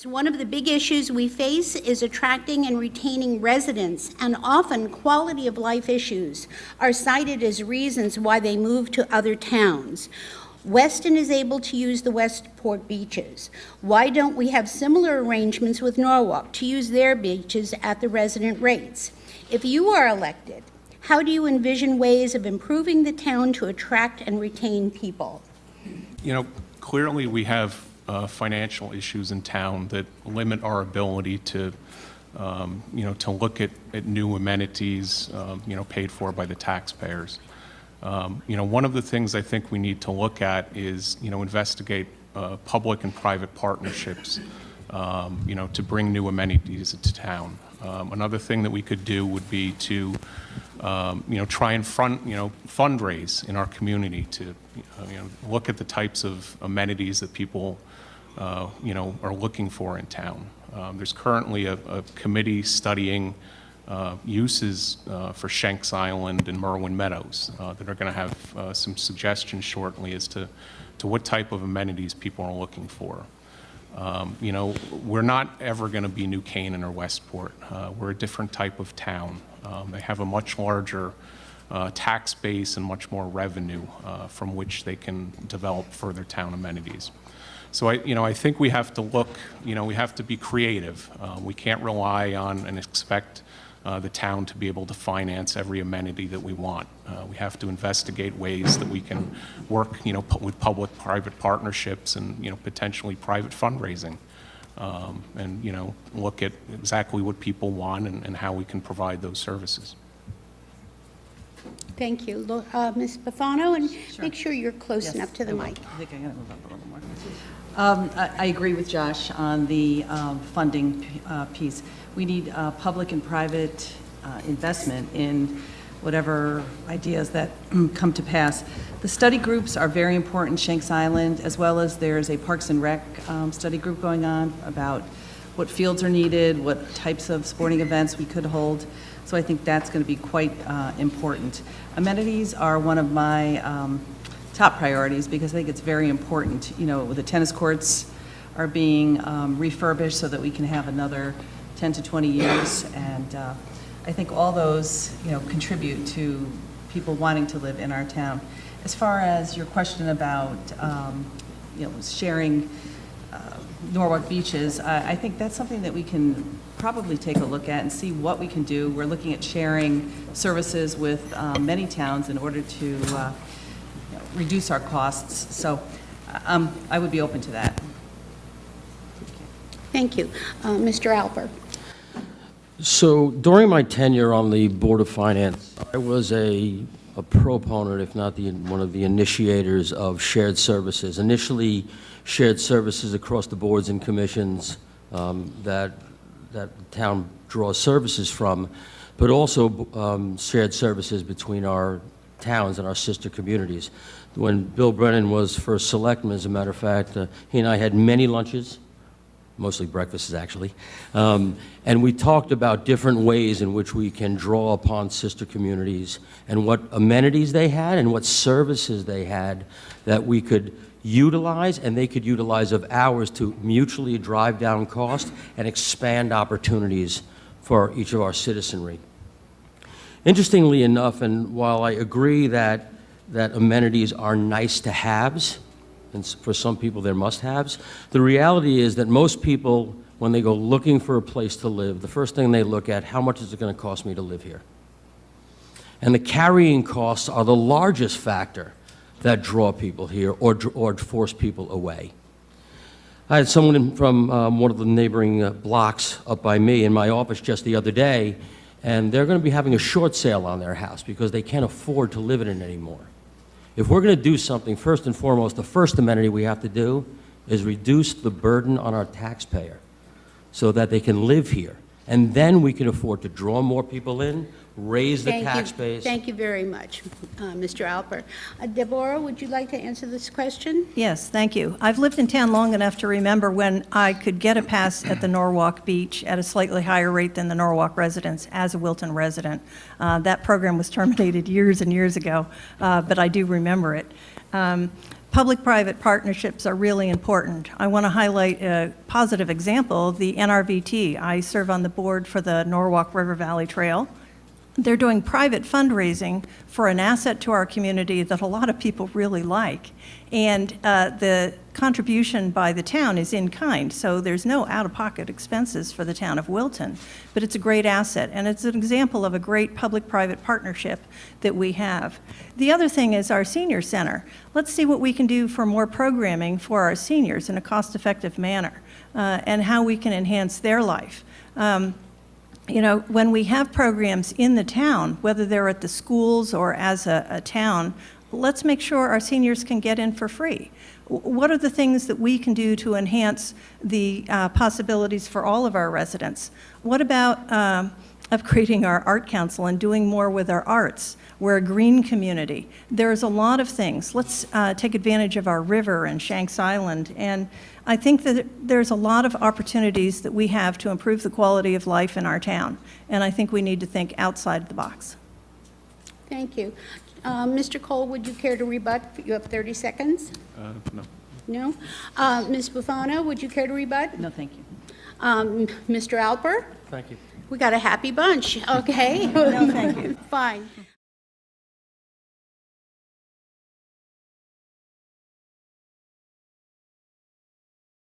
One of the big issues we face is attracting and retaining residents, and often quality of life issues are cited as reasons why they move to other towns. Weston is able to use the Westport beaches. Why don't we have similar arrangements with Norwalk to use their beaches at the resident rates? If you are elected, how do you envision ways of improving the town to attract and retain people? You know, clearly we have financial issues in town that limit our ability to, to look at new amenities, paid for by the taxpayers. One of the things I think we need to look at is, investigate public and private partnerships, to bring new amenities into town. Another thing that we could do would be to, try and fundraise in our community to, look at the types of amenities that people, are looking for in town. There's currently a committee studying uses for Shanks Island and Merwin Meadows that are going to have some suggestions shortly as to what type of amenities people are looking for. We're not ever going to be New Canaan or Westport. We're a different type of town. They have a much larger tax base and much more revenue from which they can develop further town amenities. So I think we have to look, we have to be creative. We can't rely on and expect the town to be able to finance every amenity that we want. We have to investigate ways that we can work, with public-private partnerships and, potentially private fundraising, and, look at exactly what people want and how we can provide those services. Thank you. Ms. Bufano, and Sure. make sure you're close enough to the mic. I think I gotta move up a little more. I agree with Josh on the funding piece. We need public and private investment in whatever ideas that come to pass. The study groups are very important, Shanks Island, as well as there's a Parks and Rec study group going on about what fields are needed, what types of sporting events we could hold. So I think that's going to be quite important. Amenities are one of my top priorities because I think it's very important. The tennis courts are being refurbished so that we can have another 10 to 20 years, and I think all those, contribute to people wanting to live in our town. As far as your question about, sharing Norwalk beaches, I think that's something that we can probably take a look at and see what we can do. We're looking at sharing services with many towns in order to reduce our costs. So I would be open to that. Thank you. Mr. Alper. So during my tenure on the Board of Finance, I was a proponent, if not one of the initiators of shared services. Initially, shared services across the boards and commissions that the town draws services from, but also shared services between our towns and our sister communities. When Bill Brennan was first selectman, as a matter of fact, he and I had many lunches, mostly breakfasts actually, and we talked about different ways in which we can draw upon sister communities and what amenities they had and what services they had that we could utilize and they could utilize of ours to mutually drive down cost and expand opportunities for each of our citizenry. Interestingly enough, and while I agree that amenities are nice to haves, and for some people they're must-haves, the reality is that most people, when they go looking for a place to live, the first thing they look at, how much is it going to cost me to live here? And the carrying costs are the largest factor that draw people here or force people away. I had someone from one of the neighboring blocks up by me in my office just the other day, and they're going to be having a short sale on their house because they can't afford to live in it anymore. If we're going to do something, first and foremost, the first amenity we have to do is reduce the burden on our taxpayer so that they can live here. And then we can afford to draw more people in, raise the tax base. Thank you very much, Mr. Alper. Deborah, would you like to answer this question? Yes, thank you. I've lived in town long enough to remember when I could get a pass at the Norwalk Beach at a slightly higher rate than the Norwalk residents as a Wilton resident. That program was terminated years and years ago, but I do remember it. Public-private partnerships are really important. I want to highlight a positive example, the NRVT. I serve on the board for the Norwalk River Valley Trail. They're doing private fundraising for an asset to our community that a lot of people really like. And the contribution by the town is in kind, so there's no out-of-pocket expenses for the town of Wilton. But it's a great asset, and it's an example of a great public-private partnership that we have. The other thing is our senior center. Let's see what we can do for more programming for our seniors in a cost-effective manner, and how we can enhance their life. You know, when we have programs in the town, whether they're at the schools or as a town, let's make sure our seniors can get in for free. What are the things that we can do to enhance the possibilities for all of our residents? What about upgrading our art council and doing more with our arts? We're a green community. There's a lot of things. Let's take advantage of our river and Shanks Island. And I think that there's a lot of opportunities that we have to improve the quality of life in our town. And I think we need to think outside the box. Thank you. Mr. Cole, would you care to rebut? You have 30 seconds. No. No? Ms. Bufano, would you care to rebut? No, thank you. Mr. Alper? Thank you. We got a happy bunch, okay? No, thank you. Fine.